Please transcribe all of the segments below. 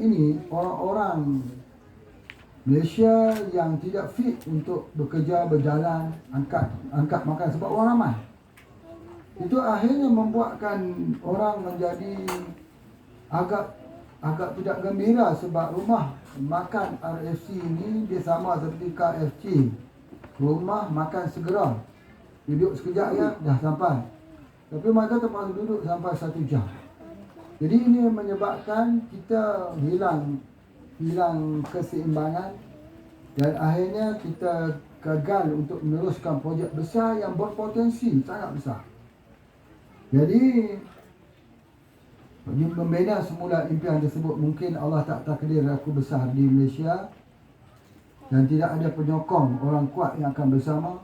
ini orang-orang Malaysia yang tidak fit untuk bekerja, berjalan, angkat makan sebab orang ramai. Itu akhirnya membuatkan orang menjadi agak tidak gembira sebab rumah makan RFC ini dia sama seperti KFC. Rumah makan segera. Duduk sekejap ya, dah sampai. Tapi mereka terpaksa duduk sampai 1 jam. Jadi ini menyebabkan kita hilang keseimbangan dan akhirnya kita gagal untuk meneruskan projek besar yang berpotensi sangat besar. Jadi bagi membina semula impian tersebut, mungkin Allah tak takdir aku besar di Malaysia dan tidak ada penyokong orang kuat yang akan bersama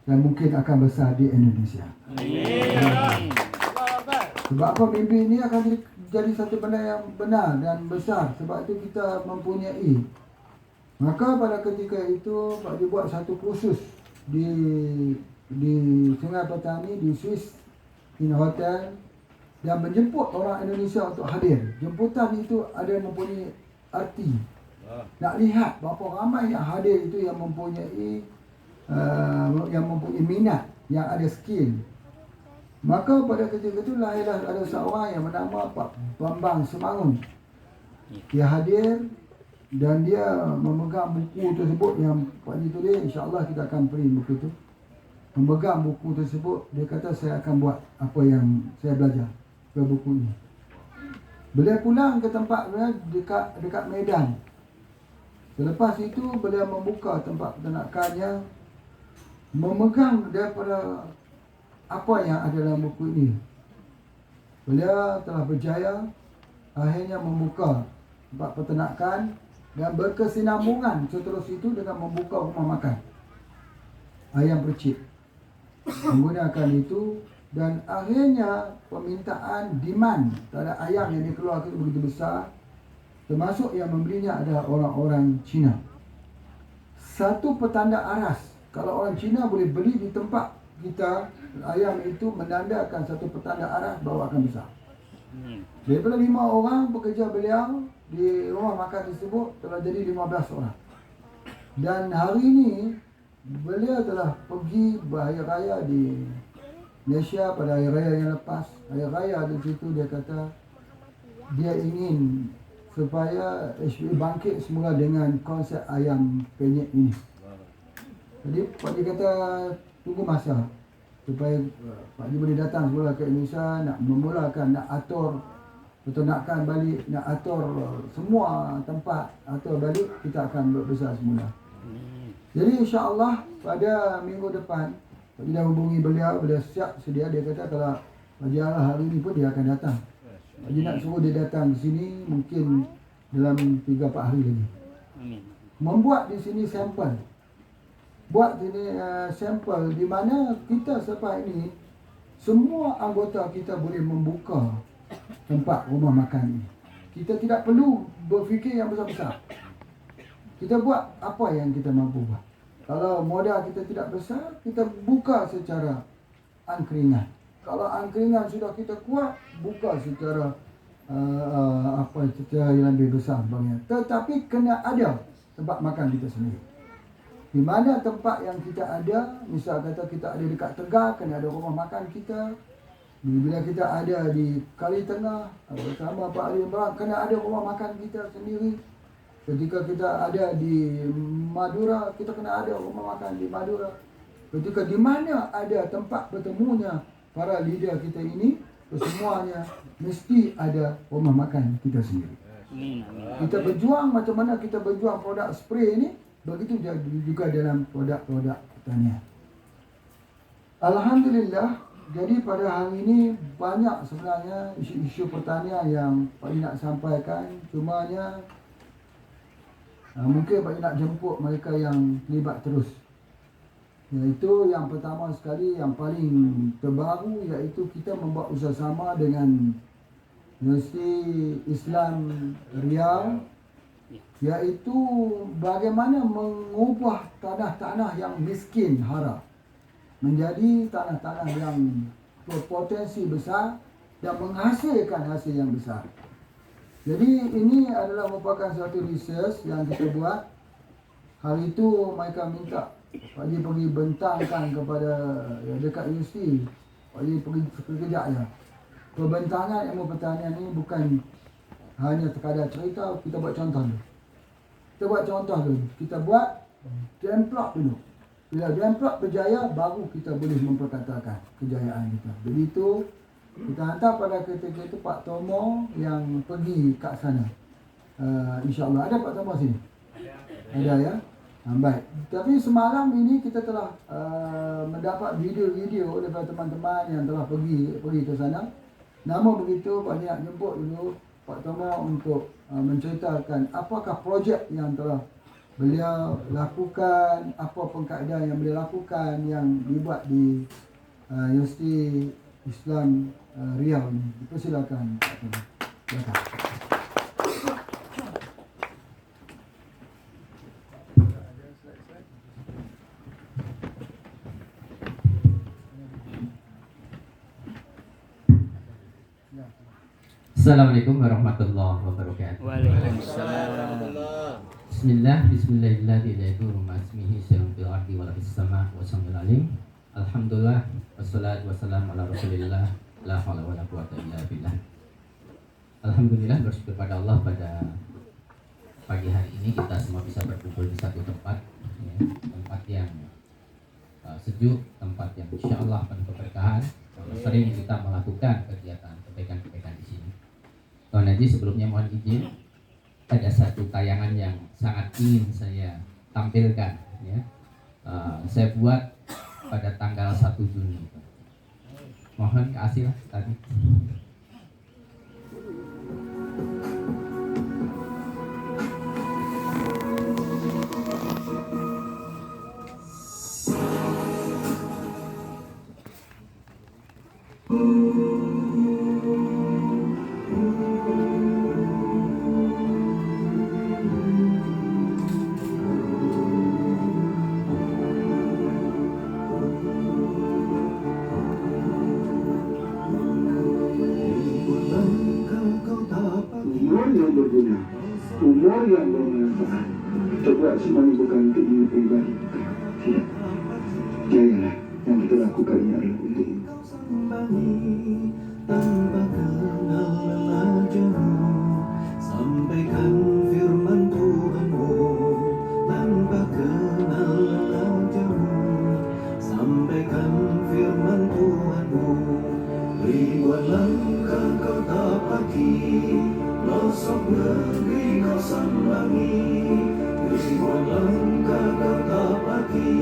dan mungkin akan besar di Indonesia. Amin. Sebab apa mimpi ini akan jadi satu benda yang benar dan besar. Sebab itu kita mempunyai. Maka pada ketika itu Pak Haji buat satu kursus di Sungai Petani di Swiss in hotel dan menjemput orang Indonesia untuk hadir. Jemputan itu ada mempunyai arti. Nak lihat berapa ramai yang hadir itu yang mempunyai minat, yang ada skill. Maka pada ketika itu lahirlah ada seorang yang bernama Pak Bambang Semangun. Dia hadir dan dia memegang buku tersebut yang Pak Haji tulis. InsyaAllah kita akan print buku itu. Memegang buku tersebut, dia kata saya akan buat apa yang saya belajar ke buku ini. Beliau pulang ke tempat dekat Medan. Selepas itu beliau membuka tempat peternakannya, memegang daripada apa yang ada dalam buku ini. Beliau telah berjaya akhirnya membuka tempat peternakan dan berkesinambungan seterus itu dengan membuka rumah makan ayam percik. Menggunakan itu dan akhirnya permintaan demand terhadap ayam yang dikeluarkan begitu besar, termasuk yang membelinya adalah orang-orang Cina. Satu petanda aras, kalau orang Cina boleh beli di tempat kita, ayam itu menandakan satu petanda aras bahawa akan besar. Daripada 5 orang pekerja beliau di rumah makan tersebut telah jadi 15 orang. Dan hari ini beliau telah pergi berhari raya di Malaysia pada hari raya yang lepas. Hari raya di situ dia kata dia ingin supaya HPA bangkit semula dengan konsep ayam penyet ini. Jadi Pak Haji kata tunggu masa supaya Pak Haji boleh datang semula ke Indonesia, nak memulakan, nak atur peternakan balik, nak atur semua tempat, atur balik, kita akan berbesar semula. Jadi insya-Allah pada minggu depan Pak Haji dah hubungi beliau siap sedia. Dia kata kalau Pak Haji Allah hari ini pun dia akan datang. Pak Haji nak suruh dia datang ke sini mungkin dalam 3-4 hari lagi. Membuat di sini sampel. Buat ini sampel di mana kita selepas ini semua anggota kita boleh membuka tempat rumah makan ini. Kita tidak perlu berfikir yang besar-besar. Kita buat apa yang kita mampu buat. Kalau modal kita tidak besar, kita buka secara angkringan. Kalau angkringan sudah kita kuat, buka secara secara yang lebih besar banyak. Tetapi kena ada tempat makan kita sendiri. Di mana tempat yang kita ada, misal kata kita ada dekat Tegar, kena ada rumah makan kita. Bila kita ada di Kali Tengah, bersama Pak Ali Imran, kena ada rumah makan kita sendiri. Ketika kita ada di Madura, kita kena ada rumah makan di Madura. Ketika di mana ada tempat bertemunya para leader kita ini, semuanya mesti ada rumah makan kita sendiri. Kita berjuang macam mana kita berjuang produk spray ini, begitu juga dalam produk-produk pertanian. Alhamdulillah, jadi pada hari ini banyak sebenarnya isu-isu pertanian yang Pak Haji nak sampaikan. Cumanya mungkin Pak Haji nak jemput mereka yang terlibat terus. Iaitu yang pertama sekali, yang paling terbaru, iaitu kita membuat usaha-sama dengan Universiti Islam Riau, iaitu bagaimana mengubah tanah-tanah yang miskin hara menjadi tanah-tanah yang berpotensi besar dan menghasilkan hasil yang besar. Jadi ini adalah merupakan satu research yang kita buat. Hari itu mereka minta Pak Haji pergi bentangkan kepada dekat universiti. Pak Haji pergi sekejap je. Perbentangan ilmu pertanian ni bukan hanya sekadar cerita, kita buat contoh dulu. Kita buat contoh dulu. Kita buat template dulu. Bila template berjaya, baru kita boleh memperkatakan kejayaan kita. Jadi itu kita hantar pada ketika itu Pak Tomo yang pergi kat sana. InsyaAllah. Ada Pak Tomo sini? Ada ya? Baik. Tapi semalam ini kita telah mendapat video-video daripada teman-teman yang telah pergi ke sana. Namun begitu, Pak Niat jemput dulu Pak Tomo untuk menceritakan apakah projek yang telah beliau lakukan, apa pengkaedah yang beliau lakukan yang dibuat di Universiti Islam Riau ini. Persilakan Pak Tomo. Silakan. Assalamualaikum warahmatullahi wabarakatuh. Waalaikumsalam. Bismillahirrahmanirrahim. Alhamdulillah wassalatu wassalamu ala Rasulillah la haula wala quwwata illa billah. Alhamdulillah, bersyukur pada Allah pada pagi hari ini kita semua bisa berkumpul di satu tempat, ya, tempat yang sejuk, tempat yang insyaallah penuh keberkahan. Sering kita melakukan kegiatan kebaikan-kebaikan di sini. Tuan Haji, sebelumnya mohon izin, ada satu tayangan yang sangat ingin saya tampilkan, ya. Saya buat pada tanggal 1 Juni. Mohon kasih lah tadi. Yang berguna, umur yang bermanfaat, terbuat semuanya bukan untuk diri pribadi. Tidak. Jayalah yang kita lakukan ini adalah untuk ini. Tanpa kenal lelah jenuh, sampaikan firman Tuhanmu. Tanpa kenal lelah jenuh, sampaikan firman Tuhanmu. Ribuan langkah kau tapaki, pelosok negeri kau sambangi. Ribuan langkah kau tapaki,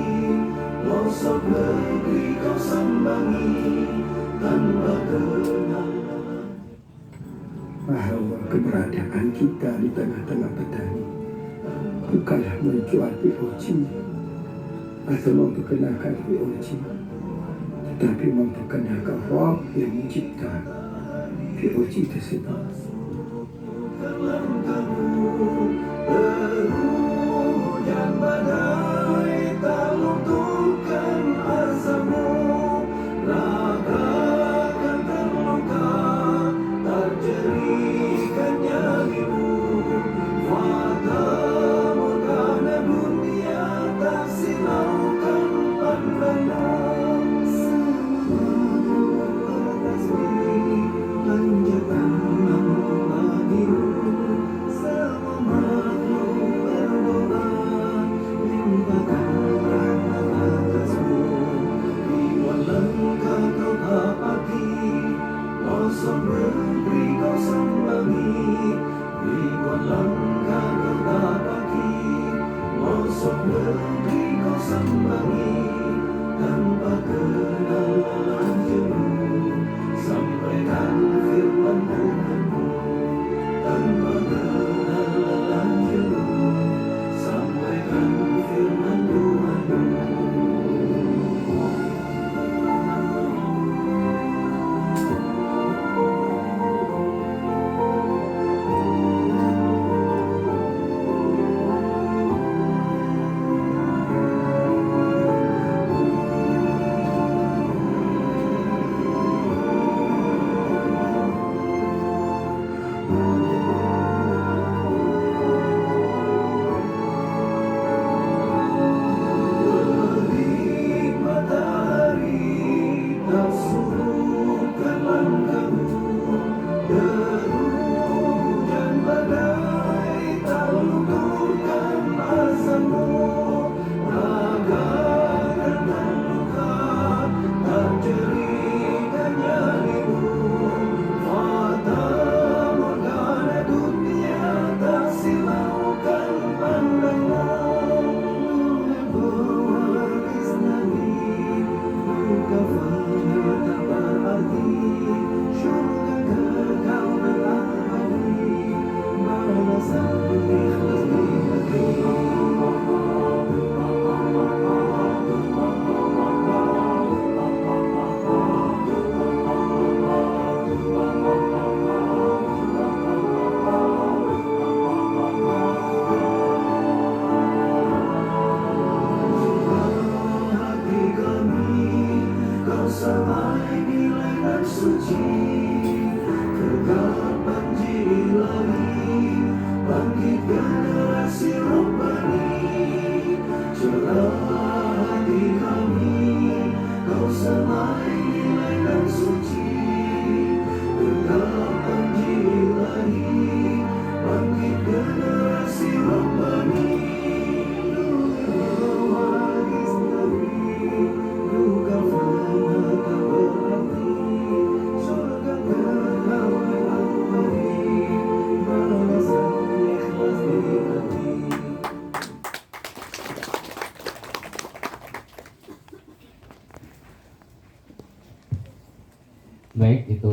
pelosok negeri kau sambangi. Tanpa kenal Bahawa keberadaan kita di tengah-tengah petani bukanlah menjual POC atau memperkenalkan POC, tetapi memperkenalkan Rabb yang mencipta POC tersebut. Hujan badai tak lunturkan azammu. Ragakan terluka, tak jerikan nyalimu. Fata morgana dunia tak silaukan pandangmu. Semua atas diri, panjatkan Allah.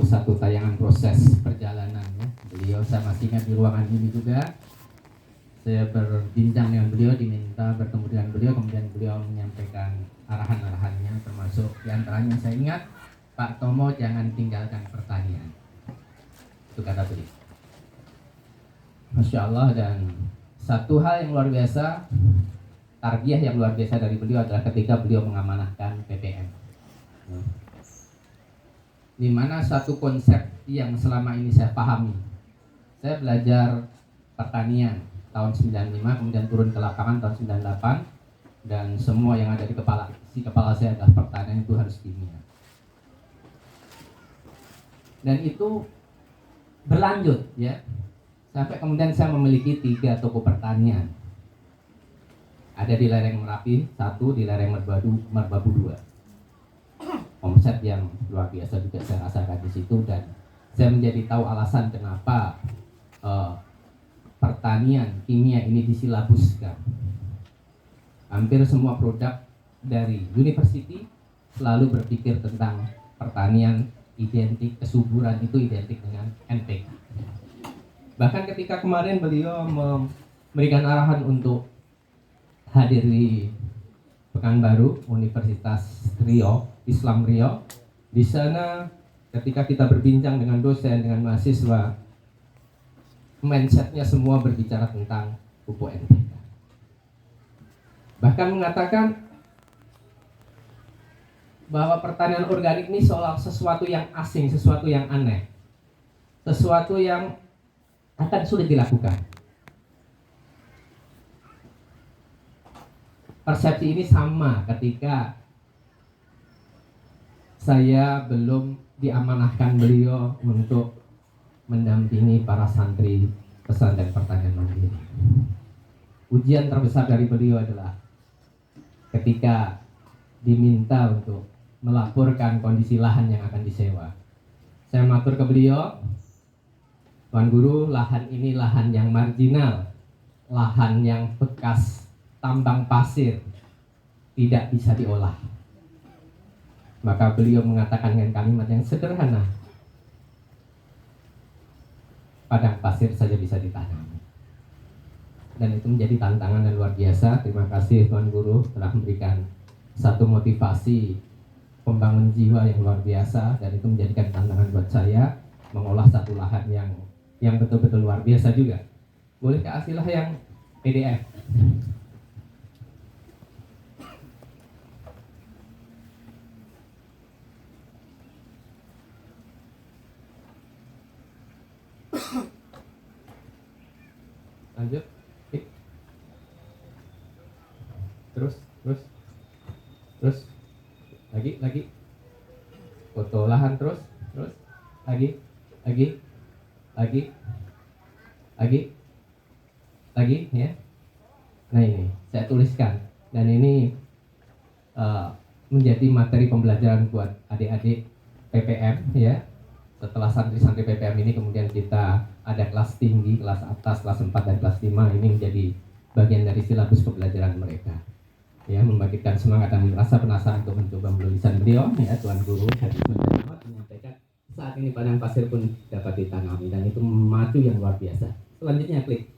satu tayangan proses perjalanannya beliau. Saya masih ingat di ruangan ini juga saya berbincang dengan beliau, diminta bertemu dengan beliau, kemudian beliau menyampaikan arahan-arahannya, termasuk diantaranya saya ingat, Pak Tomo jangan tinggalkan pertanian, itu kata beliau. Masya Allah. Dan satu hal yang luar biasa, tarbiyah yang luar biasa dari beliau adalah ketika beliau mengamanahkan PPM, di mana satu konsep yang selama ini saya pahami. Saya belajar pertanian tahun 95, kemudian turun ke lapangan tahun 98, dan semua yang ada di kepala saya adalah pertanian itu harus kimia. Dan itu berlanjut ya, sampai kemudian saya memiliki 3 toko pertanian. Ada di lereng Merapi 1, di lereng Merbabu 2. Omset yang luar biasa juga saya rasakan di situ, dan saya menjadi tahu alasan kenapa pertanian kimia ini disilabuskan. Hampir semua produk dari university selalu berpikir tentang pertanian, identik kesuburan itu identik dengan NPK. Bahkan ketika kemarin beliau memberikan arahan untuk hadir di Pekanbaru, Universitas Riau, Islam Riau, di sana ketika kita berbincang dengan dosen, dengan mahasiswa, mindsetnya semua berbicara tentang pupuk NPK. Bahkan mengatakan bahwa pertanian organik ini seolah sesuatu yang asing, sesuatu yang aneh, sesuatu yang akan sulit dilakukan. Persepsi ini sama ketika saya belum diamanahkan beliau untuk mendampingi para santri pesantren pertanian mandiri. Ujian terbesar dari beliau adalah ketika diminta untuk melaporkan kondisi lahan yang akan disewa. Saya matur ke beliau, Tuan Guru, lahan ini lahan yang marginal, lahan yang bekas tambang pasir, tidak bisa diolah. Maka beliau mengatakan dengan kalimat yang sederhana, padang pasir saja bisa ditanam. Dan itu menjadi tantangan yang luar biasa. Terima kasih Tuan Guru telah memberikan satu motivasi pembangun jiwa yang luar biasa, dan itu menjadikan tantangan buat saya mengolah satu lahan yang betul-betul luar biasa juga. Boleh kasihlah yang PDF. Lanjut. Terus lagi foto lahan, terus lagi ya. Nah, ini saya tuliskan, dan ini menjadi materi pembelajaran buat adik-adik PPM ya. Setelah santri-santri PPM ini kemudian kita ada kelas tinggi, kelas atas, kelas 4 dan kelas 5. Ini menjadi bagian dari silabus pembelajaran mereka. Ya, membangkitkan semangat dan rasa penasaran untuk mencoba menulisan beliau ya. Tuan Guru Hadis menyampaikan saat ini padang pasir pun dapat ditanami, dan itu maju yang luar biasa. Selanjutnya klik.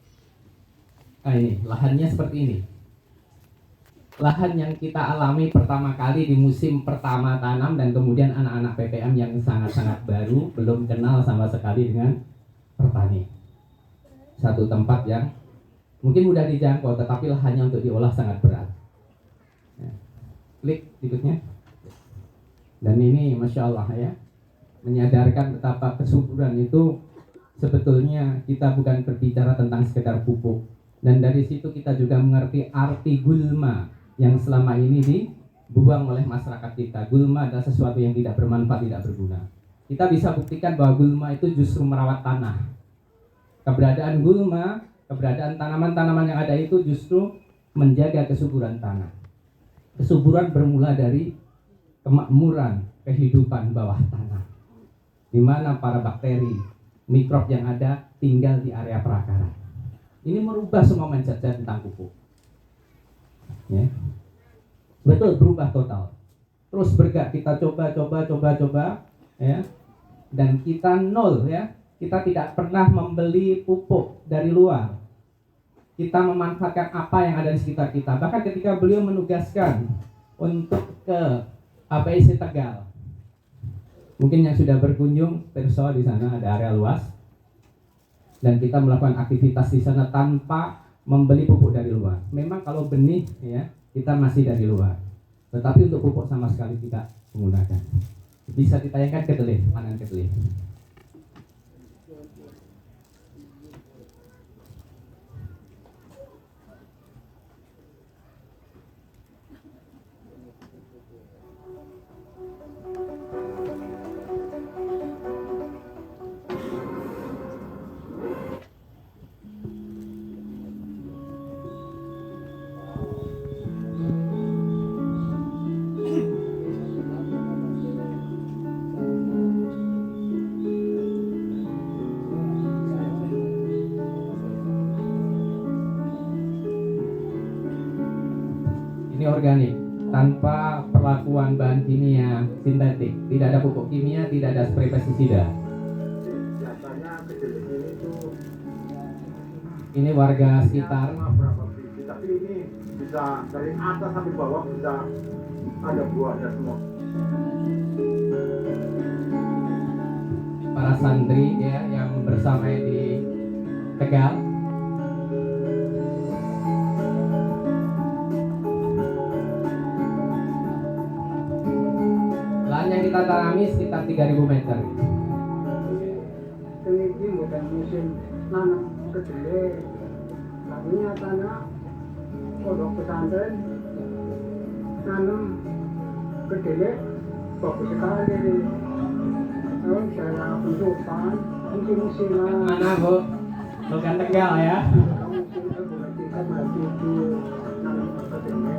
Nah, ini lahannya seperti ini. Lahan yang kita alami pertama kali di musim pertama tanam, dan kemudian anak-anak PPM yang sangat-sangat baru, belum kenal sama sekali dengan pertanian. Satu tempat yang mungkin mudah dijangkau, tetapi lahannya untuk diolah sangat berat. Ya. Klik berikutnya. Dan ini Masya Allah ya, menyadarkan betapa kesuburan itu sebetulnya kita bukan berbicara tentang sekedar pupuk. Dan dari situ kita juga mengerti arti gulma yang selama ini dibuang oleh masyarakat kita. Gulma adalah sesuatu yang tidak bermanfaat, tidak berguna. Kita bisa buktikan bahwa gulma itu justru merawat tanah. Keberadaan gulma, keberadaan tanaman-tanaman yang ada itu justru menjaga kesuburan tanah. Kesuburan bermula dari kemakmuran kehidupan bawah tanah, di mana para bakteri, mikrob yang ada tinggal di area perakaran. Ini merubah semua mindset saya tentang pupuk. Ya. Betul, berubah total. Terus bergerak, kita coba ya. dan kita nol ya. Kita tidak pernah membeli pupuk dari luar. Kita memanfaatkan apa yang ada di sekitar kita. Bahkan ketika beliau menugaskan untuk ke APIC Tegal, mungkin yang sudah berkunjung, perso di sana ada area luas, dan kita melakukan aktivitas di sana tanpa membeli pupuk dari luar. Memang kalau benih ya kita masih dari luar, tetapi untuk pupuk sama sekali tidak menggunakan. Bisa ditayangkan kedelai, panen kedelai. Ini organik, tanpa perlakuan bahan kimia sintetik, tidak ada pupuk kimia, tidak ada spray pestisida. Biasanya kedelai ini tuh Ini warga sekitar, berapa biji, tapi ini bisa dari atas sampai bawah bisa ada buahnya semua. para santri ya yang bersama di Tegal. Lahan yang kita tanami sekitar 3.000 meter. Ini bukan musim nanam kedelai, tapi nyatanya pondok pesantren nanam kedelai bagus sekali. Kalau saya penutupan mungkin musiman Mana Bu? Bukan Tegal ya. musim bulan 3 bulan 7 nanam kedelai.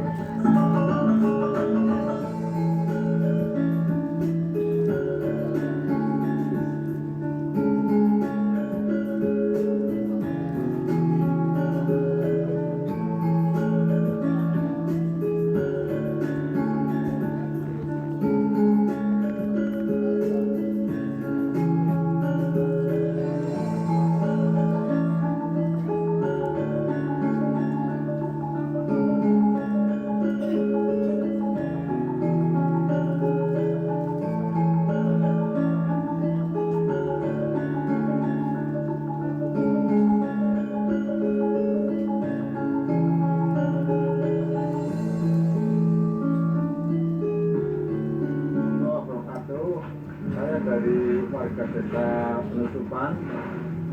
Saya dari warga desa Penutupan.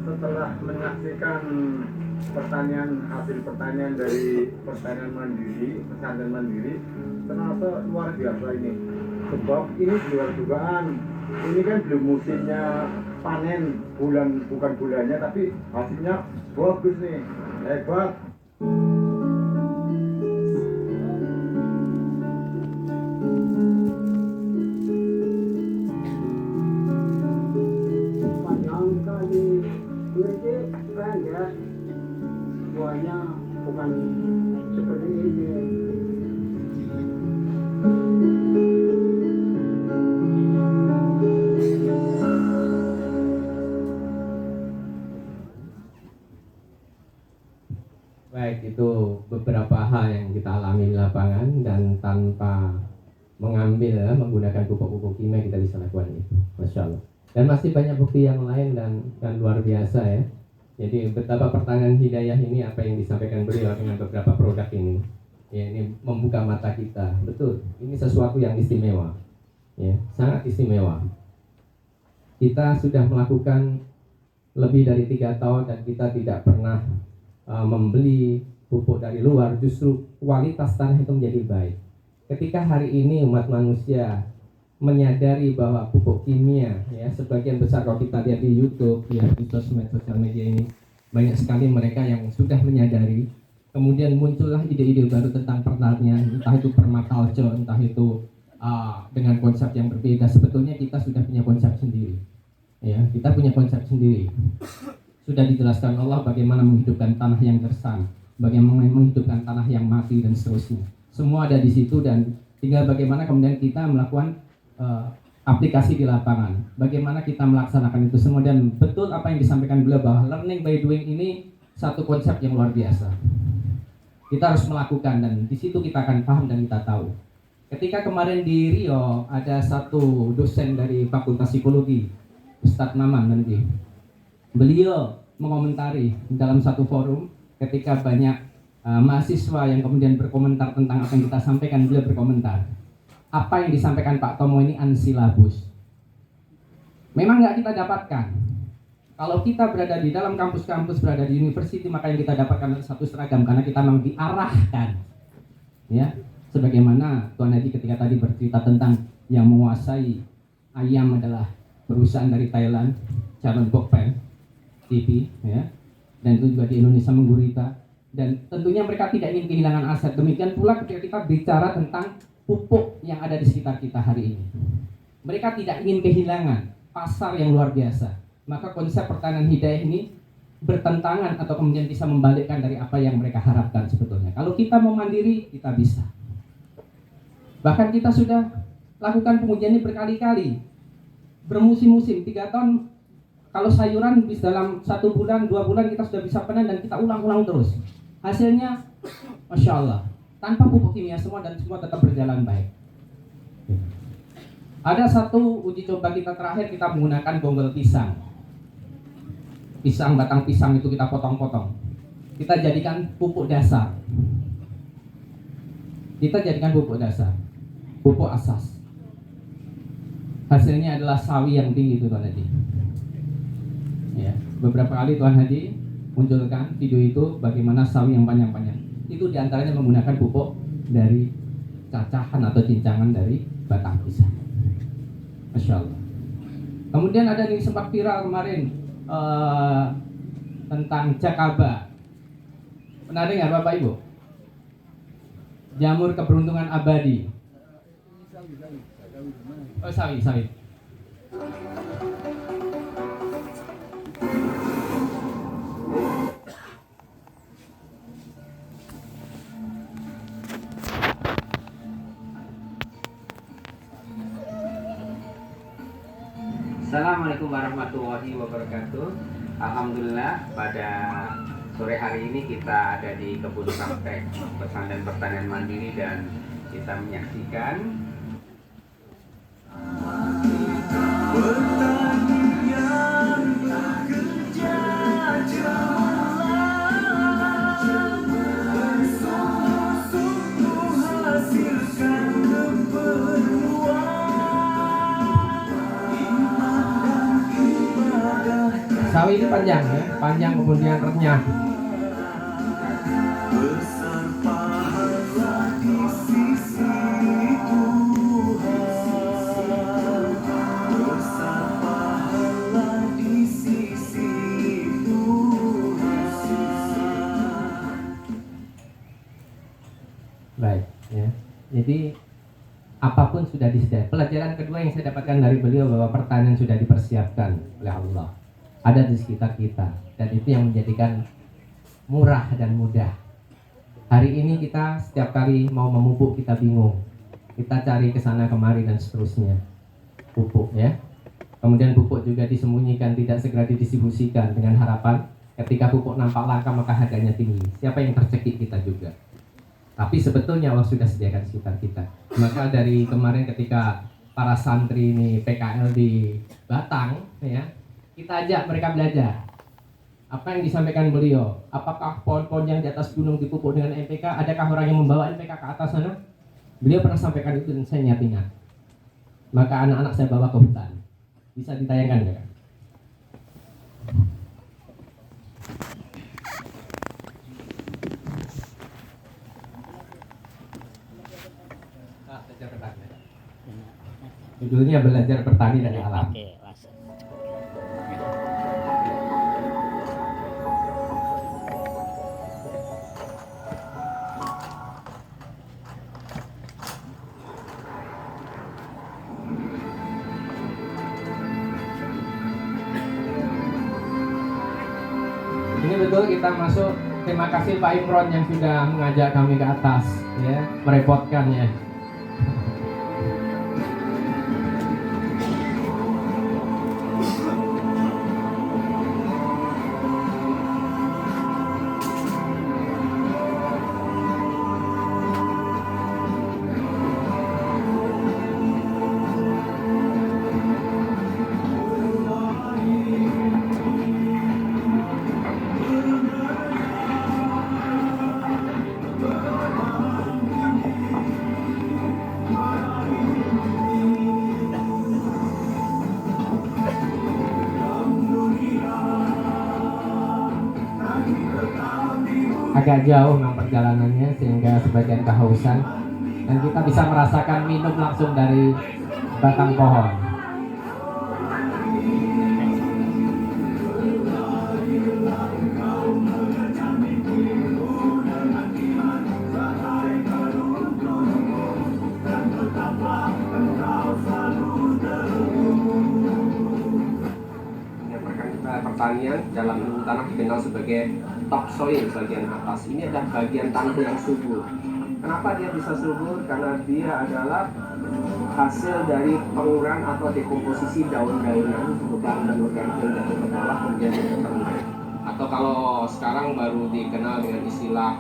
Setelah menyaksikan hasil pertanian dari pertanian mandiri, pesantren mandiri, ternyata luar biasa ini. Sebab ini di luar dugaan. Ini kan belum musimnya panen, bukan bulannya, tapi hasilnya bagus nih, hebat. Panjang kali ini pendek, buahnya bukan seperti ini. Baik, itu beberapa hal yang kita alami di lapangan, dan tanpa menggunakan pupuk-pupuk kimia kita bisa lakukan itu, Masya Allah. Dan masih banyak bukti yang lain dan luar biasa ya. Jadi betapa pertanyaan hidayah ini, apa yang disampaikan beliau dengan beberapa produk ini, ya, ini membuka mata kita. Betul, ini sesuatu yang istimewa, ya, sangat istimewa. Kita sudah melakukan lebih dari 3 tahun dan kita tidak pernah membeli pupuk dari luar. Justru kualitas tanah itu menjadi baik. Ketika hari ini umat manusia menyadari bahwa pupuk kimia, ya, sebagian besar kalau kita lihat di YouTube, ya, di sosial media ini banyak sekali mereka yang sudah menyadari. Kemudian muncullah ide-ide baru tentang pertanian, entah itu permaculture, entah itu dengan konsep yang berbeda. Sebetulnya kita sudah punya konsep sendiri, ya, kita punya konsep sendiri. Sudah dijelaskan Allah bagaimana menghidupkan tanah yang gersang, bagaimana menghidupkan tanah yang mati, dan seterusnya. Semua ada di situ, dan tinggal bagaimana kemudian kita melakukan aplikasi di lapangan. Bagaimana kita melaksanakan itu semua, dan betul apa yang disampaikan beliau bahwa learning by doing ini satu konsep yang luar biasa. Kita harus melakukan, dan di situ kita akan paham dan kita tahu. Ketika kemarin di Rio ada satu dosen dari Fakultas Psikologi, Ustadz Maman nanti, beliau mengomentari dalam satu forum ketika banyak mahasiswa yang kemudian berkomentar tentang apa yang kita sampaikan. Beliau berkomentar, apa yang disampaikan Pak Tomo ini ansilabus. Memang nggak kita dapatkan. Kalau kita berada di dalam kampus-kampus, berada di university, maka yang kita dapatkan adalah satu seragam, karena kita memang diarahkan, ya. Sebagaimana Tuan Haji ketika tadi bercerita tentang yang menguasai ayam adalah perusahaan dari Thailand, Charoen Pokpen TV, ya. Dan itu juga di Indonesia menggurita. Dan tentunya mereka tidak ingin kehilangan aset. Demikian pula ketika kita bicara tentang pupuk yang ada di sekitar kita hari ini. Mereka tidak ingin kehilangan pasar yang luar biasa. Maka konsep pertanian hidayah ini bertentangan atau kemudian bisa membalikkan dari apa yang mereka harapkan sebetulnya. Kalau kita mau mandiri, kita bisa. Bahkan kita sudah lakukan pengujian ini berkali-kali. Bermusim-musim, 3 tahun. Kalau sayuran bisa dalam 1 bulan, 2 bulan kita sudah bisa panen, dan kita ulang-ulang terus. Hasilnya, Masya Allah, tanpa pupuk kimia semua, dan semua tetap berjalan baik. Ada satu uji coba kita terakhir, kita menggunakan bonggol pisang. Batang pisang itu kita potong-potong. Kita jadikan pupuk dasar. Pupuk asas. Hasilnya adalah sawi yang tinggi itu Tuan Haji. Ya, beberapa kali Tuan Haji munculkan video itu bagaimana sawi yang panjang-panjang. Itu diantaranya menggunakan pupuk dari cacahan atau cincangan dari batang pisang. Masya Allah. Kemudian ada yang sempat viral kemarin tentang jakaba. Pernah dengar Bapak Ibu? Jamur keberuntungan abadi. Oh, sawi. Assalamualaikum warahmatullahi wabarakatuh. Alhamdulillah, pada sore hari ini kita ada di kebun praktek pesantren pertanian mandiri, dan kita menyaksikan sawi ini panjang, ya, panjang kemudian renyah. Baik, ya. Jadi apapun sudah disediakan. Pelajaran kedua yang saya dapatkan dari beliau bahwa pertanian sudah dipersiapkan oleh Allah, ada di sekitar kita, dan itu yang menjadikan murah dan mudah. Hari ini kita setiap kali mau memupuk kita bingung, kita cari ke sana kemari dan seterusnya. Pupuk, ya. Kemudian pupuk juga disembunyikan, tidak segera didistribusikan dengan harapan ketika pupuk nampak langka maka harganya tinggi. Siapa yang tercekik? Kita juga. Tapi sebetulnya Allah sudah sediakan di sekitar kita. Maka dari kemarin ketika para santri ini PKL di Batang, ya, kita ajak mereka belajar apa yang disampaikan beliau. Apakah pohon-pohon yang di atas gunung dipupuk dengan NPK? Adakah orang yang membawa NPK ke atas sana? Beliau pernah sampaikan itu dan saya ingat. Maka anak-anak saya bawa ke hutan. Bisa ditayangkan ya? Belajar bertani. Judulnya belajar bertani dari alam. Ini betul kita masuk. Terima kasih Pak Imron yang sudah mengajak kami ke atas, ya, merepotkan ya. agak jauh memang perjalanannya sehingga sebagian kehausan, dan kita bisa merasakan minum langsung dari batang pohon. Pertanian dalam ilmu tanah dikenal sebagai topsoil bagian atas. Ini adalah bagian tanah yang subur. Kenapa dia bisa subur? Karena dia adalah hasil dari pengurang atau dekomposisi daun-daunan berupa dan organik yang jatuh ke bawah kemudian terendam. Atau kalau sekarang baru dikenal dengan istilah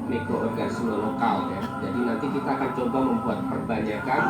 mikroorganisme lokal ya. Jadi nanti kita akan coba membuat perbanyakan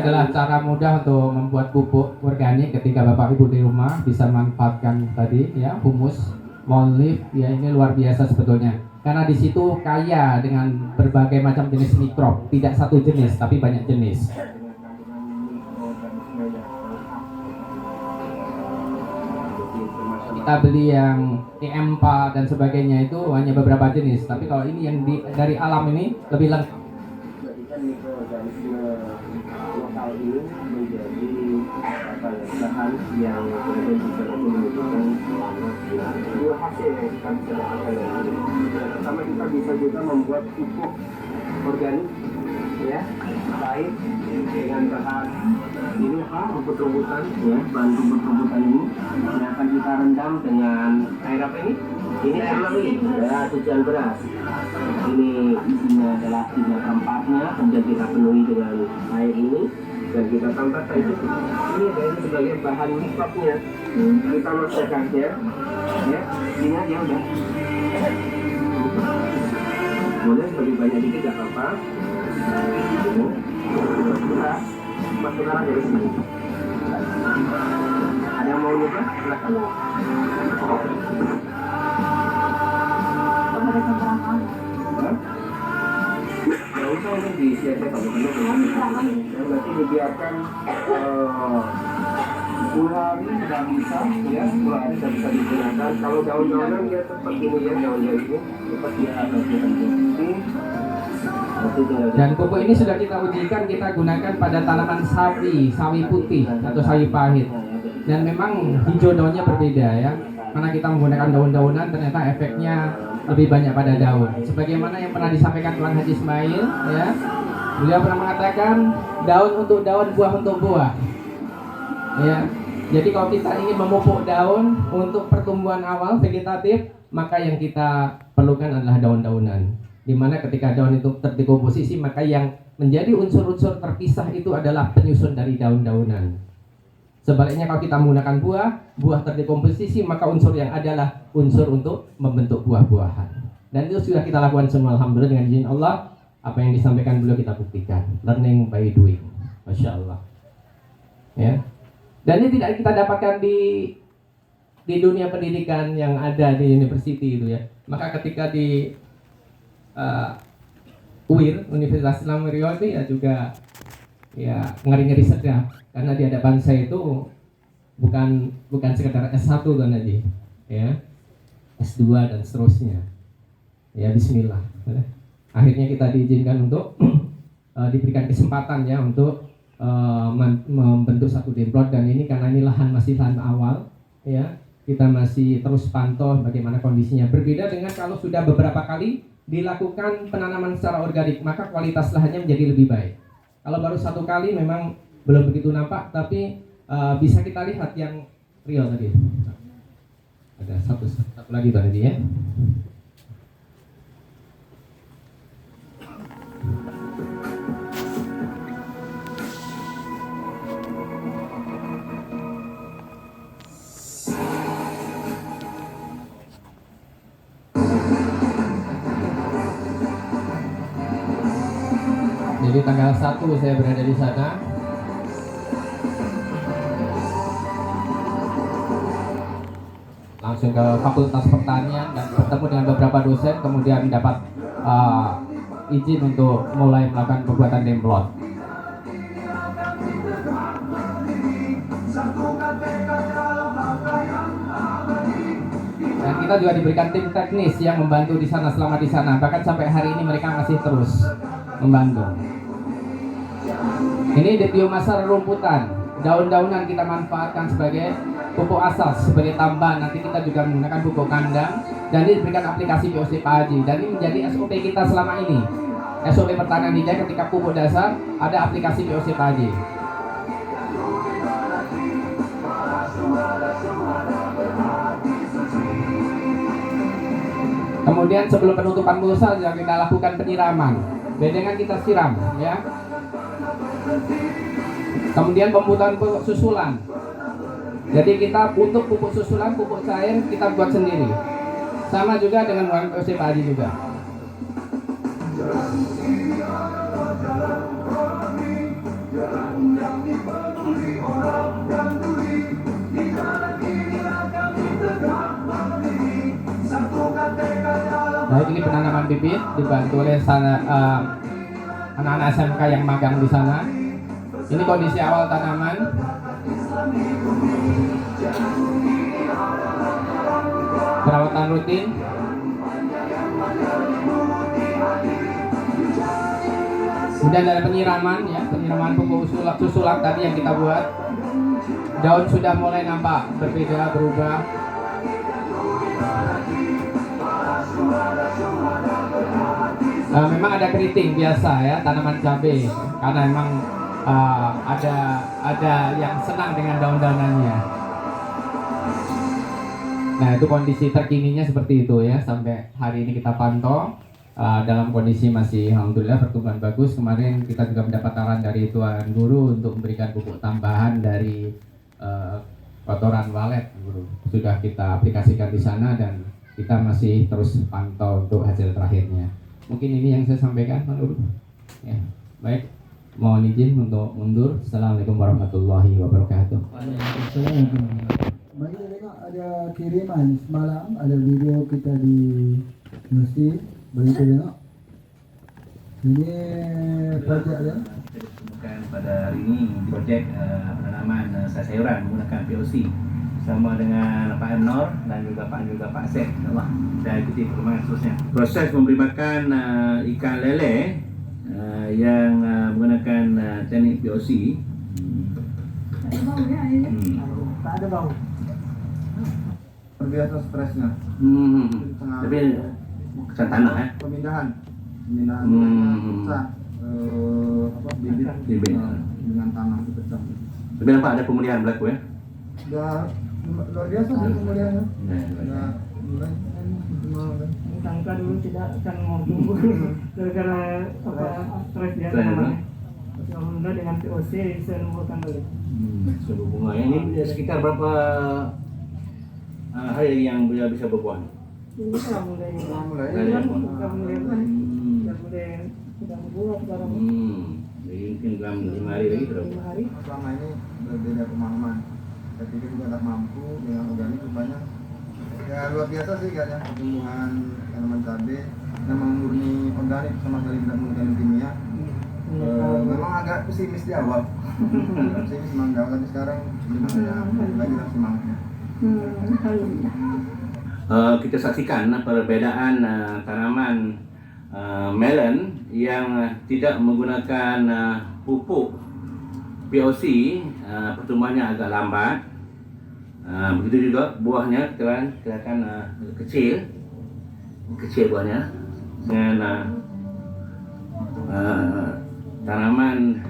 adalah cara mudah untuk membuat pupuk organik ketika Bapak Ibu di rumah bisa manfaatkan tadi ya, humus, mold leaf ya, ini luar biasa sebetulnya. Karena di situ kaya dengan berbagai macam jenis mikrob, tidak satu jenis tapi banyak jenis. Kita beli yang EM4 dan sebagainya itu hanya beberapa jenis, tapi kalau ini yang dari alam ini lebih lengkap. lokal ini menjadi bahan yang kemudian bisa menunjukkan dua hasil yang kita bisa dapatkan dari ini. Yang pertama, kita bisa juga membuat pupuk organik ya, baik dengan bahan ini rumput-rumputan ya, bahan rumput-rumputan ini yang akan kita rendam dengan air apa ini? Ini air lagi ya, cucian beras. Ini isinya adalah 3/4-nya, kemudian kita penuhi dengan air ini dan kita tambahkan itu. Ini adalah sebagai bahan mikrobnya. Kita masukkan ya, ini aja udah. Boleh lebih banyak dikit gak apa-apa. Kita masukkan dari sini. Ada yang mau nyoba? Silakan. Nggak usah ini disiapkan berarti dibiarkan 10 hari sudah bisa ya, 10 hari sudah bisa digunakan. Kalau daun-daunan dia seperti ini ya, daun-daun ini seperti ada ini. Dan pupuk ini sudah kita ujikan, kita gunakan pada tanaman sawi, sawi putih atau sawi pahit. Dan memang hijau daunnya berbeda ya. Karena kita menggunakan daun-daunan, ternyata efeknya lebih banyak pada daun. Sebagaimana yang pernah disampaikan Tuan Haji Ismail ya. Beliau pernah mengatakan daun untuk daun, buah untuk buah. Ya. Jadi kalau kita ingin memupuk daun untuk pertumbuhan awal vegetatif, maka yang kita perlukan adalah daun-daunan. Dimana ketika daun itu terdekomposisi, maka yang menjadi unsur-unsur terpisah itu adalah penyusun dari daun-daunan. Sebaliknya kalau kita menggunakan buah terdekomposisi, maka unsur yang adalah unsur untuk membentuk buah-buahan. Dan itu sudah kita lakukan semua, alhamdulillah, dengan izin Allah. Apa yang disampaikan beliau kita buktikan, learning by doing, masya Allah. Ya. Dan ini tidak kita dapatkan di dunia pendidikan yang ada di university itu ya. Maka ketika di UIR, Universitas Islam Riau itu ya juga ya ngeri-ngeri sedap, karena di hadapan saya itu bukan sekedar S1 kan aja ya, S2 dan seterusnya ya. Bismillah, akhirnya kita diizinkan untuk diberikan kesempatan ya untuk membentuk satu demplot. Dan ini karena ini masih lahan awal ya, kita masih terus pantau bagaimana kondisinya. Berbeda dengan kalau sudah beberapa kali dilakukan penanaman secara organik, maka kualitas lahannya menjadi lebih baik. Kalau baru satu kali memang belum begitu nampak, tapi bisa kita lihat yang real tadi. Ada satu lagi tadi ya. Jadi tanggal 1 saya berada di sana. Langsung ke Fakultas Pertanian dan bertemu dengan beberapa dosen, kemudian dapat izin untuk mulai melakukan pembuatan demplot. Dan kita juga diberikan tim teknis yang membantu di sana selama di sana. Bahkan sampai hari ini mereka masih terus membantu. Ini di biomasa rumputan. Daun-daunan kita manfaatkan sebagai pupuk asas, sebagai tambahan. Nanti kita juga menggunakan pupuk kandang. Dan ini diberikan aplikasi POC Pak Haji. Dan ini menjadi SOP kita selama ini. SOP pertanian hijau ketika pupuk dasar ada aplikasi POC Pak Haji. Kemudian sebelum penutupan mulsa juga kita lakukan penyiraman. Bedengan kita siram, ya. Kemudian pembuatan pupuk susulan. Jadi kita untuk pupuk susulan, pupuk cair kita buat sendiri. Sama juga dengan POC Pak Haji juga. Baik, ini penanaman bibit dibantu oleh anak-anak SMK yang magang di sana. Ini kondisi awal tanaman. Perawatan rutin. Kemudian ada penyiraman, ya, penyiraman pupuk susulan tadi yang kita buat. Daun sudah mulai nampak berbeda, berubah. Memang ada keriting biasa, ya, tanaman cabai, karena memang ada yang senang dengan daun-daunannya. Nah, itu kondisi terkininya seperti itu, ya, sampai hari ini kita pantau dalam kondisi masih alhamdulillah pertumbuhan bagus. Kemarin kita juga mendapat arahan dari Tuan Guru untuk memberikan pupuk tambahan dari kotoran walet, Guru. Sudah kita aplikasikan di sana dan kita masih terus pantau untuk hasil terakhirnya. Mungkin ini yang saya sampaikan, Pak Guru. Ya, baik. Mohon izin untuk mundur. Assalamualaikum warahmatullahi wabarakatuh. Mari kita tengok ada kiriman semalam, ada video kita di masjid. Boleh kita tengok. Ini projek dia. Bukan pada hari ini projek penanaman sayuran menggunakan POC bersama dengan Pak Emnor dan juga Pak Asep. InsyaAllah kita ikuti perkembangan seterusnya. Proses memberi makan ikan lele yang menggunakan teknik POC. Tak ada bau. Terbiasa stresnya. Tapi kesan tanah, Pemindahan bibit dengan tanah itu pecah. Tapi nampak ada pemulihan berlaku, ya. Sudah luar biasa sih pemulihannya. Mulai Sangka dulu tidak akan mau tumbuh gara-gara stres dia Stres, namanya. Tapi alhamdulillah dengan POC bisa menumbuhkan lagi. Sebuah bunga ini sekitar berapa hari yang bisa berbuah? Ini sudah mulai mulai. sudah berbuah sekarang. Jadi mungkin dalam 5 hari lagi sudah. 5 hari. Selama ini berbeda pemahaman. Saya pikir juga tak mampu dengan organik banyak. Ya luar biasa sih kayaknya pertumbuhan tanaman cabai memang murni organik sama sekali tidak menggunakan kimia. Memang agak pesimis di awal. Pesimis memang di awal, tapi sekarang lagi lah semangatnya. Kita saksikan perbedaan tanaman melon yang tidak menggunakan pupuk POC, pertumbuhannya agak lambat. Begitu juga buahnya kelihatan kecil buahnya. Dengan tanaman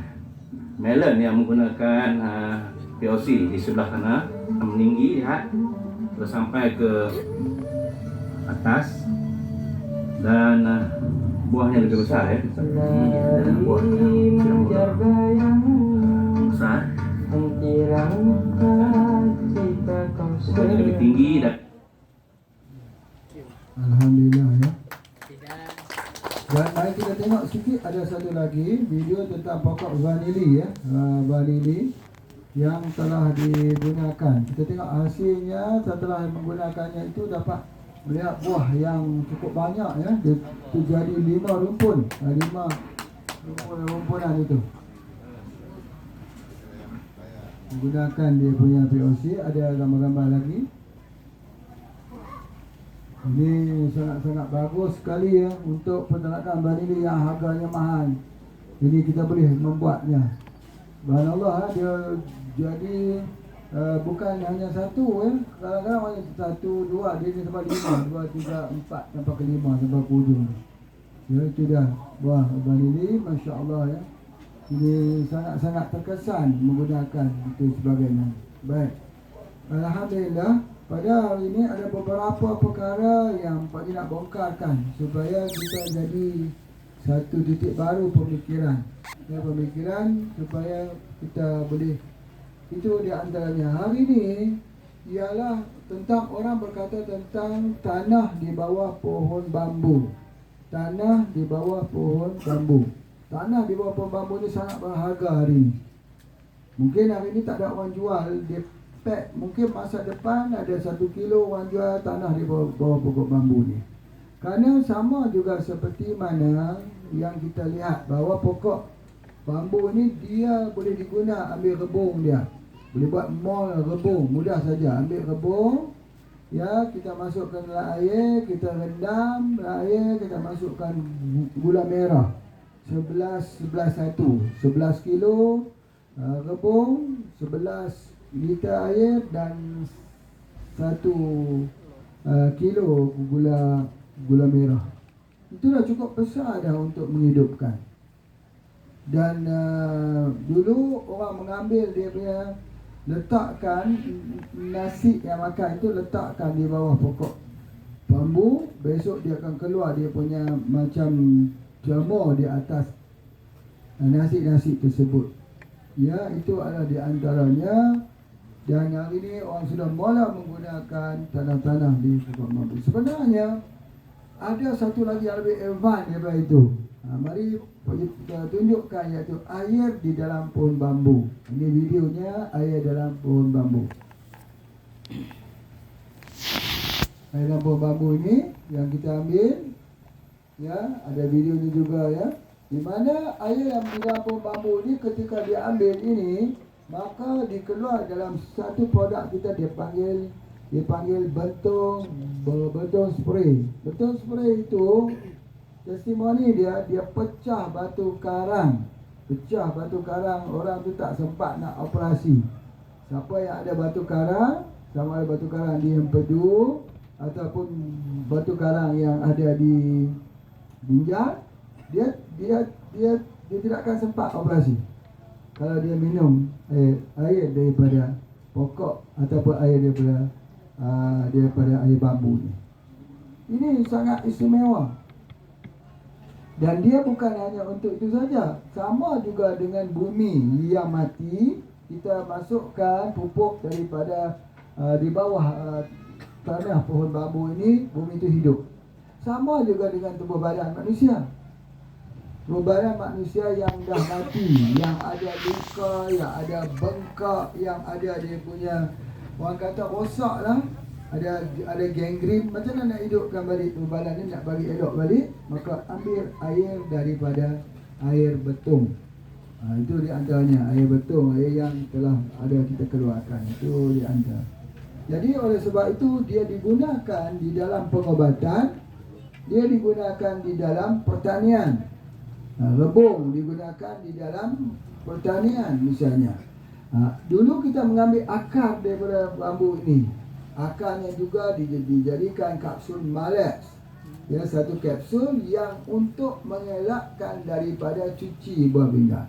melon yang menggunakan POC di sebelah kanan meninggi, lihat, terus sampai ke atas dan buahnya lebih besar, ya. Dan buahnya besar, buahnya lebih tinggi dan Alhamdulillah, ya. Dan mari kita tengok sikit, ada satu lagi video tentang pokok vanili ya, vanili yang telah digunakan. Kita tengok hasilnya setelah menggunakannya itu dapat melihat buah yang cukup banyak ya. Dia jadi 5 rumpun, 5 rumpunan itu. Menggunakan dia punya POC, ada gambar-gambar lagi. Ini sangat-sangat bagus sekali ya untuk peternakan vanili yang harganya mahal. Ini kita boleh membuatnya. Subhanallah, dia jadi bukan hanya satu ya. Kadang-kadang hanya 1, 2, dia sampai 5, 2, 3, 4 sampai ke 5 sampai ke ujung. Ya, itu dah buah vanili, masya-Allah ya. Ini sangat-sangat terkesan menggunakan itu sebagainya. Baik. Alhamdulillah, pada hari ini ada beberapa perkara yang Pak Haji nak bongkarkan supaya kita jadi satu titik baru pemikiran. Ya, pemikiran supaya kita boleh, itu di antaranya. Hari ini ialah tentang orang berkata tentang tanah di bawah pohon bambu. Tanah di bawah pohon bambu. Tanah di bawah pohon bambu ni sangat berharga hari ini. Mungkin hari ini tak ada orang jual, dia pack, mungkin masa depan ada 1 kilo orang jual tanah di bawah pokok bambu ni. Kerana sama juga seperti mana yang kita lihat bahawa pokok bambu ni dia boleh diguna, ambil rebung dia. Boleh buat mall rebung, mudah saja. Ambil rebung, ya, kita masukkan dalam air, kita rendam air, kita masukkan gula merah 11 kilo rebung, 11 liter air dan 1 kilo gula merah. Itu dah cukup besar dah untuk menghidupkan. Dan dulu orang mengambil dia punya, letakkan nasi yang makan itu, letakkan di bawah pokok bambu. Besok dia akan keluar dia punya macam jamur di atas nasi-nasi tersebut. Ya, itu adalah di antaranya. Dan hari ini orang sudah mula menggunakan tanah-tanah di pokok bambu. Sebenarnya ada satu lagi yang lebih advance daripada itu. Mari kita tunjukkan, iaitu air di dalam pohon bambu. Ini videonya, air dalam pohon bambu. Air dalam pohon bambu ini yang kita ambil, ya, ada videonya juga ya. Di mana air yang di dalam pohon bambu ini ketika diambil ini, maka dikeluar dalam satu produk kita dipanggil bentung spray. Bentung spray itu testimoni dia pecah batu karang. Pecah batu karang, orang tu tak sempat nak operasi. Siapa yang ada batu karang, sama ada batu karang di empedu ataupun batu karang yang ada di ginjal, dia tidak akan sempat operasi kalau dia minum air daripada pokok ataupun air daripada air bambu ni. Ini sangat istimewa. Dan dia bukan hanya untuk itu saja. Sama juga dengan bumi yang mati, kita masukkan pupuk daripada di bawah tanah pohon bambu ini, bumi itu hidup. Sama juga dengan tubuh badan manusia. Tubuh badan manusia yang dah mati, yang ada luka, yang ada bengkak, yang ada dia punya, orang kata rosak lah, ada gangren. Macam mana nak hidupkan balik tubuh badan ni, nak bagi elok balik? Maka ambil air daripada air betung. Itu di antaranya, air betung, air yang telah ada kita keluarkan. Itu di antara. Jadi oleh sebab itu dia digunakan di dalam pengobatan, dia digunakan di dalam pertanian. Rebung digunakan di dalam pertanian misalnya. Dulu kita mengambil akar daripada bambu ini. Akarnya juga dijadikan kapsul Malex. Ya, satu kapsul yang untuk mengelakkan daripada cuci buah pinggang.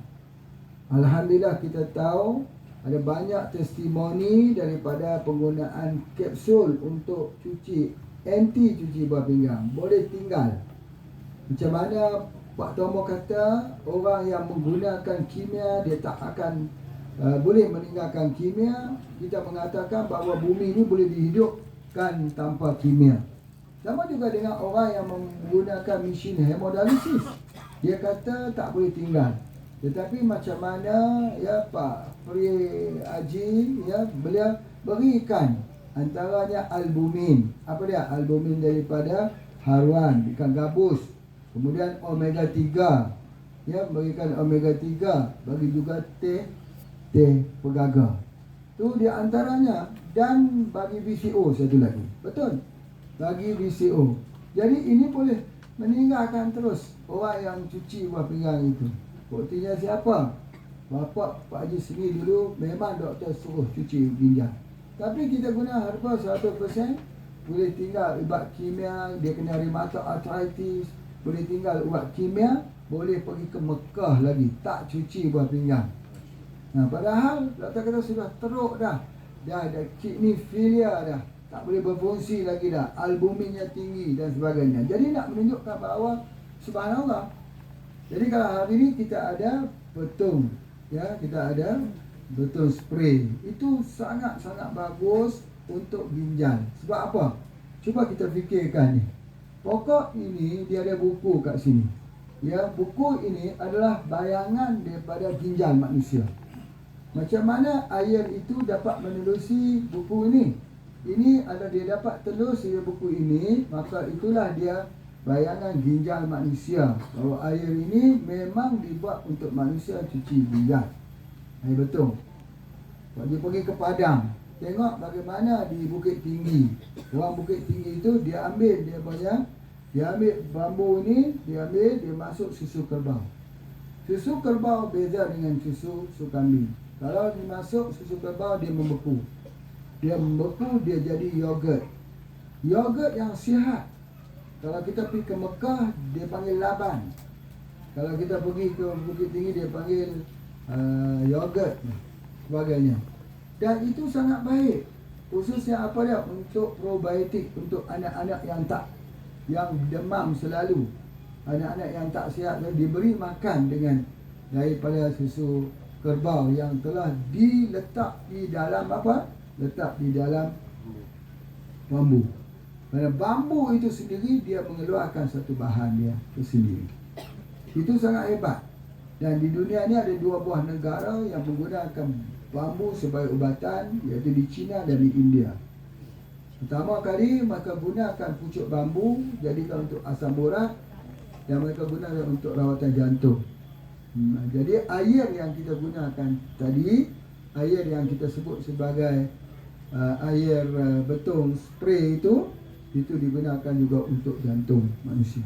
Alhamdulillah kita tahu ada banyak testimoni daripada penggunaan kapsul untuk cuci, anti cuci buah pinggang. Boleh tinggal. Macam mana Pak Tomo kata, orang yang menggunakan kimia dia tak akan boleh meninggalkan kimia. Kita mengatakan bahawa bumi ini boleh dihidupkan tanpa kimia. Sama juga dengan orang yang menggunakan mesin hemodialisis. Dia kata tak boleh tinggal. Tetapi macam mana ya Pak Pri Haji ya, beliau berikan antaranya albumin. Apa dia? Albumin daripada haruan, ikan gabus. Kemudian omega 3. Ya, berikan omega 3, bagi juga teh pegaga. Tu di antaranya, dan bagi BCO satu lagi. Betul? Bagi BCO. Jadi ini boleh meninggalkan terus orang yang cuci buah pinggang itu. Buktinya siapa? Bapak Pak Haji Sri dulu memang doktor suruh cuci ginjal. Tapi kita guna herba 100%, boleh tinggal ubat kimia, dia kena rheumatoid arthritis, boleh tinggal ubat kimia, boleh pergi ke Mekah lagi, tak cuci buah pinggang. Nah, padahal doktor kata sudah teruk dah. Dah ada kidney failure dah. Tak boleh berfungsi lagi dah. Albuminnya tinggi dan sebagainya. Jadi nak menunjukkan bahawa subhanallah. Jadi kalau hari ini kita ada betung, ya, kita ada betung spray. Itu sangat-sangat bagus untuk ginjal. Sebab apa? Cuba kita fikirkan ni. Pokok ini dia ada buku kat sini. Ya, buku ini adalah bayangan daripada ginjal manusia. Macam mana air itu dapat menerusi buku ini? Ini adalah dia dapat telus dari buku ini, maka itulah dia bayangan ginjal manusia. Bahawa air ini memang dibuat untuk manusia cuci ginjal. Air betul. Dia pergi ke Padang, tengok bagaimana di Bukit Tinggi. Orang Bukit Tinggi itu dia ambil bambu ni, dia masuk susu kerbau. Susu kerbau beza dengan susu kambing. Kalau dimasuk susu kerbau, dia membeku. Dia membeku, dia jadi yogurt. Yogurt yang sihat. Kalau kita pergi ke Mekah, dia panggil laban. Kalau kita pergi ke Bukit Tinggi, dia panggil yogurt sebagainya. Dan itu sangat baik. Khususnya apa dia? Untuk probiotik, untuk anak-anak yang demam selalu. Anak-anak yang tak sihat, diberi makan dengan daripada susu kerbau yang telah diletak di dalam apa? Letak di dalam bambu. Kerana bambu itu sendiri dia mengeluarkan satu bahan dia tersendiri. Itu sangat hebat. Dan di dunia ni ada 2 buah negara yang menggunakan bambu sebagai ubatan, iaitu di China dan di India. Pertama kali mereka gunakan pucuk bambu jadikan untuk asam borat, dan mereka gunakan untuk rawatan jantung. Jadi air yang kita gunakan tadi, air yang kita sebut sebagai air betung spray itu digunakan juga untuk jantung manusia.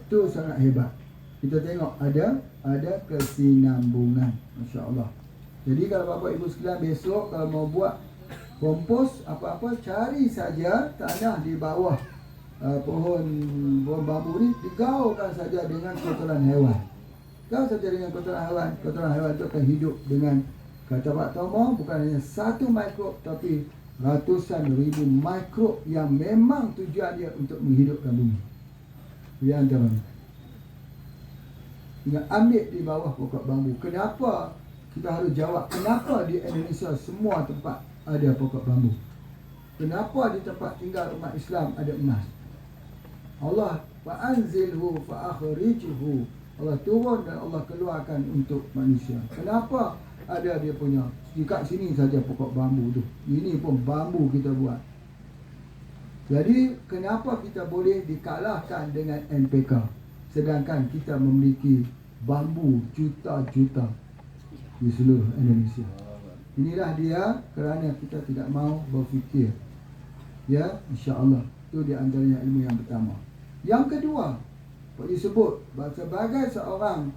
Itu sangat hebat. Kita tengok ada kesinambungan, masya-Allah. Jadi kalau Bapak Ibu sekalian besok kalau mau buat kompos apa-apa, cari saja tanah di bawah pohon bambu ni, digaulkan saja dengan kotoran hewan. Gaul saja dengan kotoran hewan. Kotoran hewan itu akan hidup dengan, kata Pak Tomo, bukan hanya 1 mikrob tapi ratusan ribu mikrob yang memang tujuan dia untuk menghidupkan bumi. Dia antaranya. Tinggal ambil di bawah pokok bambu. Kenapa? Kita harus jawab, kenapa di Indonesia semua tempat ada pokok bambu? Kenapa di tempat tinggal umat Islam ada emas? Allah fa'anzilhu fa'akhrijhu. Allah turun dan Allah keluarkan untuk manusia. Kenapa ada dia punya? Dekat sini saja pokok bambu tu. Ini pun bambu kita buat. Jadi kenapa kita boleh dikalahkan dengan NPK? Sedangkan kita memiliki bambu juta-juta di seluruh Indonesia. Inilah dia kerana kita tidak mau berfikir. Ya, insya-Allah. Itu di antaranya ilmu yang pertama. Yang kedua, disebut sebagai seorang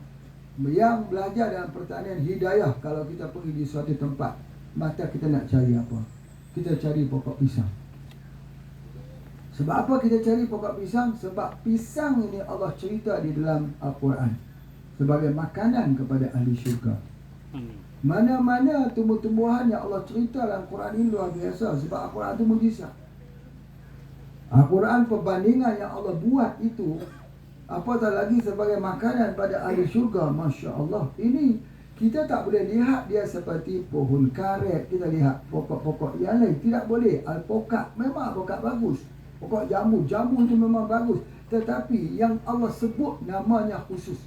yang belajar dalam pertanian hidayah. Kalau kita pergi di suatu tempat, maka kita nak cari apa? Kita cari pokok pisang. Sebab apa kita cari pokok pisang? Sebab pisang ini Allah cerita di dalam Al-Quran sebagai makanan kepada ahli syurga. Mana-mana tumbuh-tumbuhan yang Allah cerita dalam Quran ini luar biasa. Sebab Al-Quran itu mujizat. Al-Quran perbandingan yang Allah buat itu, apatah lagi sebagai makanan pada ahli syurga. Masya Allah. Ini kita tak boleh lihat dia seperti pohon karet. Kita lihat pokok-pokok yang lain. Tidak boleh. Alpokat, memang alpokat bagus. Pokok jambu itu memang bagus. Tetapi yang Allah sebut namanya khusus.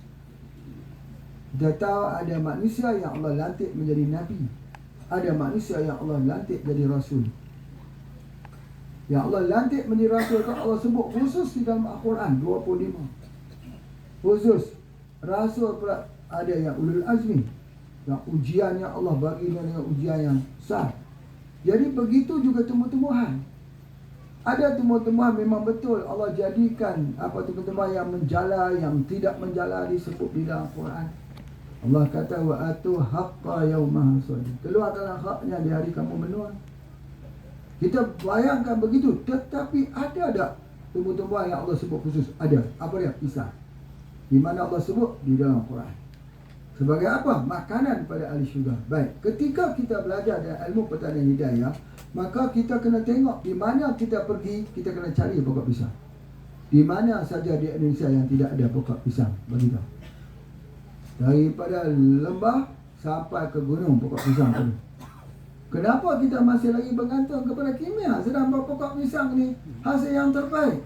Kita tahu ada manusia yang Allah lantik menjadi Nabi. Ada manusia yang Allah lantik jadi Rasul. Yang Allah lantik menjadi Rasul itu Allah sebut khusus di dalam Al-Quran 25. Khusus. Rasul pula ada yang ulul azmi. Yang ujiannya Allah bagi dengan ujian yang besar. Jadi begitu juga tumbuh-tumbuhan. Ada tumbuh-tumbuhan memang betul Allah jadikan tumbuh-tumbuhan yang menjala, yang tidak menjala disebut di dalam Quran. Allah kata wa atu haqqa yaumah hasad. Keluarkanlah haknya di hari kamu menuai. Kita bayangkan begitu, tetapi ada tak tumbuh-tumbuhan yang Allah sebut khusus? Ada. Apa dia? Pisang. Di mana Allah sebut? Di dalam Quran. Sebagai apa? Makanan pada ahli syurga. Baik, ketika kita belajar dalam ilmu pertanian hidayah, maka kita kena tengok di mana kita pergi, kita kena cari pokok pisang. Di mana saja di Indonesia yang tidak ada pokok pisang? Bagi tahu. Daripada lembah sampai ke gunung pokok pisang itu. Kenapa kita masih lagi bergantung kepada kimia sedangkan pokok pisang ni hasil yang terbaik?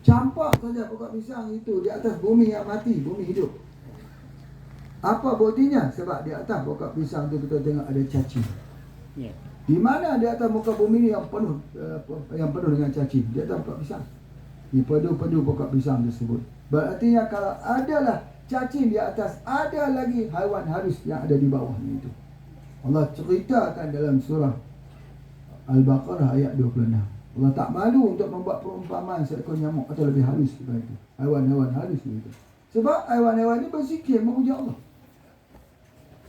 Campak saja pokok pisang itu di atas bumi yang mati, bumi hidup. Apa buktinya? Sebab di atas pokok pisang tu kita tengok ada cacing. Di mana di atas muka bumi ni yang penuh dengan cacing? Di atas pokok pisang. Di pedu-pedu pokok pisang tersebut. Berartinya kalau adalah cacing di atas, ada lagi haiwan halus yang ada di bawahnya itu. Allah ceritakan dalam surah Al-Baqarah ayat 26. Allah tak malu untuk membuat perumpamaan seekor nyamuk atau lebih halus daripada itu. Haiwan-haiwan halus itu. Sebab haiwan-haiwan ini berzikir memuji Allah.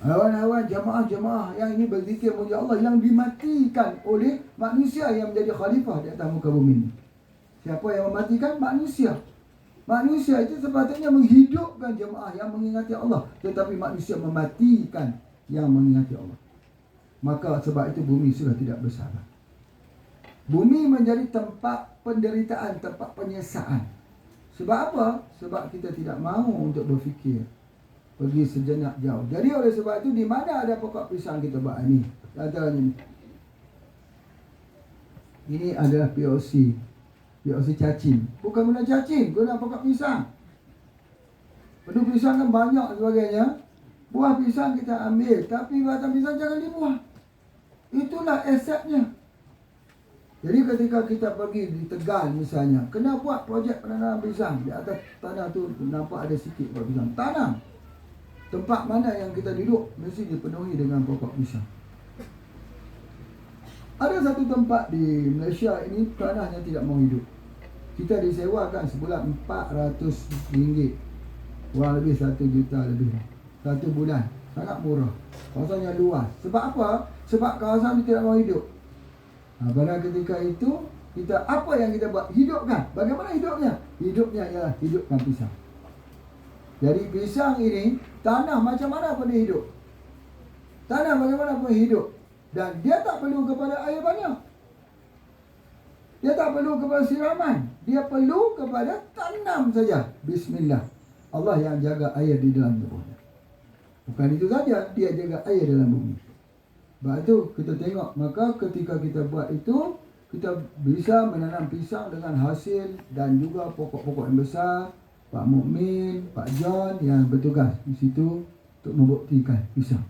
Haiwan-haiwan jamaah-jamaah yang ini berzikir memuji Allah yang dimatikan oleh manusia yang menjadi khalifah di atas muka bumi ini. Siapa yang mematikan? Manusia. Manusia itu sepatutnya menghidupkan jemaah yang mengingati Allah, tetapi manusia mematikan yang mengingati Allah. Maka sebab itu bumi sudah tidak bersabar. Bumi menjadi tempat penderitaan, tempat penyiksaan. Sebab apa? Sebab kita tidak mahu untuk berfikir, pergi sejenak jauh. Jadi oleh sebab itu, di mana ada pokok pisang kita buat ini? Antaranya ini. Ini adalah POC. POC cacing. Bukan guna cacing, guna pokok pisang. Pedu pisang kan banyak sebagainya. Buah pisang kita ambil, tapi batang pisang jangan dibuang. Itulah asetnya. Jadi ketika kita pergi di Tegal misalnya, kena buat projek penanaman pisang. Di atas tanah tu nampak ada sikit buah pisang. Tanam. Tempat mana yang kita duduk mesti dipenuhi dengan pokok pisang. Ada satu tempat di Malaysia ini tanahnya tidak mau hidup. Kita disewakan sebulan RM400. Kurang lebih 1 juta lebih. 1 bulan. Sangat murah. Kawasannya luas. Sebab apa? Sebab kawasan itu tidak mau hidup. Pada ketika itu, kita apa yang kita buat? Hidupkan. Bagaimana hidupnya? Hidupnya ialah hidupkan pisang. Jadi pisang ini, tanah macam mana pun dia hidup. Tanah bagaimana pun hidup. Dan dia tak perlu kepada air banyak. Dia tak perlu kepada siraman. Dia perlu kepada tanam saja. Bismillah. Allah yang jaga air di dalam tubuhnya. Bukan itu saja, dia jaga air dalam bumi. Sebab itu kita tengok, maka ketika kita buat itu, kita bisa menanam pisang dengan hasil dan juga pokok-pokok yang besar. Pak Mukmin, Pak John yang bertugas di situ untuk membuktikan pisang.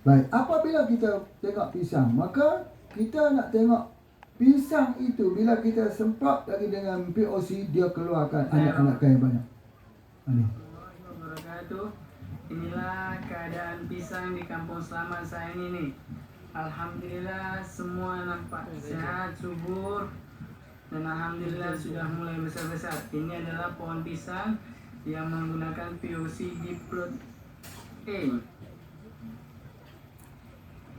Baik, apabila kita tengok pisang, maka kita nak tengok pisang itu bila kita semprot lagi dengan POC, dia keluarkan anak-anak kaya banyak. Inilah keadaan pisang di kampung Selamat saya ini nih. Alhamdulillah semua nampak sehat, subur. Dan alhamdulillah sudah mulai besar-besar. Ini adalah pohon pisang yang menggunakan POC Diplot A.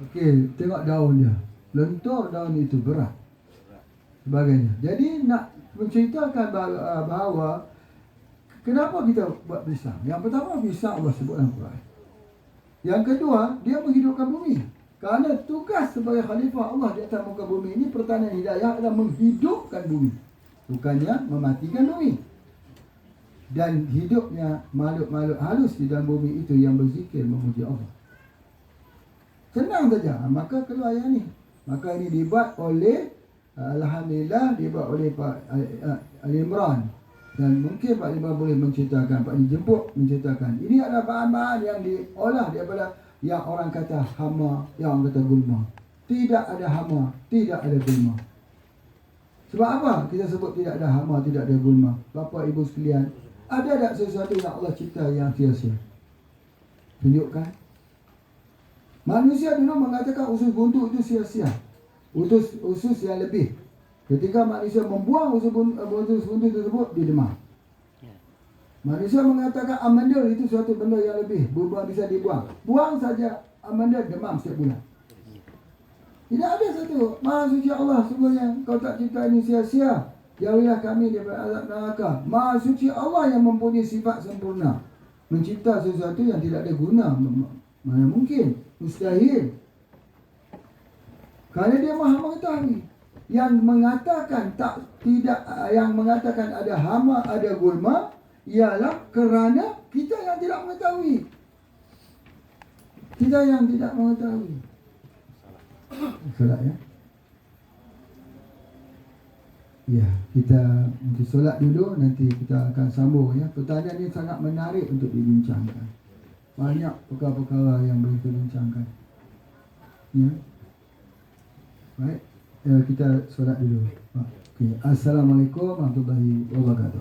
Okey, tengok daun dia. Lentur daun itu berat. Sebagainya. Jadi nak menceritakan bahawa kenapa kita buat pisang. Yang pertama, pisang Allah sebut dalam Quran. Yang kedua, dia menghidupkan bumi. Kerana tugas sebagai khalifah Allah di atas muka bumi ini, pertanian hidayah adalah menghidupkan bumi. Bukannya mematikan bumi. Dan hidupnya makhluk-makhluk halus di dalam bumi itu yang berzikir memuji Allah. Senang saja. Maka keluar yang ini. Maka ini dibuat oleh Alhamdulillah dibuat oleh Pak Ali Imran, dan mungkin Pak Imran boleh menceritakan, Pak dijemput menceritakan. Ini adalah bahan-bahan yang diolah daripada yang orang kata hama, yang orang kata gulma. Tidak ada hama, tidak ada gulma. Sebab apa kita sebut tidak ada hama, tidak ada gulma? Bapa ibu sekalian, ada tak sesuatu yang Allah cipta yang sia-sia? Tunjukkan. Manusia dulu mengatakan usus buntu itu sia-sia. Usus yang lebih. Ketika manusia membuang usus buntu tersebut, dia demam. Manusia mengatakan amandel itu suatu benda yang lebih, bisa dibuang. Buang saja amandel, demam setiap bulan. Tidak ada satu. Maha suci Allah sebenarnya. Kau tak cipta ini sia-sia. Jauhilah kami daripada azab neraka. Maha suci Allah yang mempunyai sifat sempurna. Mencipta sesuatu yang tidak ada guna, mana mungkin? Mustahil. Kerana dia maha mengetahui. Yang mengatakan ada hama, ada gulma, ialah kerana kita yang tidak mengetahui. Kita yang tidak mengetahui. Solat ya. Ya, kita nanti solat dulu, nanti kita akan sambung ya. Pertanyaan ini sangat menarik untuk dibincangkan. Banyak perkara-perkara yang boleh dibincangkan. Ya. Baik, kita solat dulu. Okey. Assalamualaikum warahmatullahi wabarakatuh.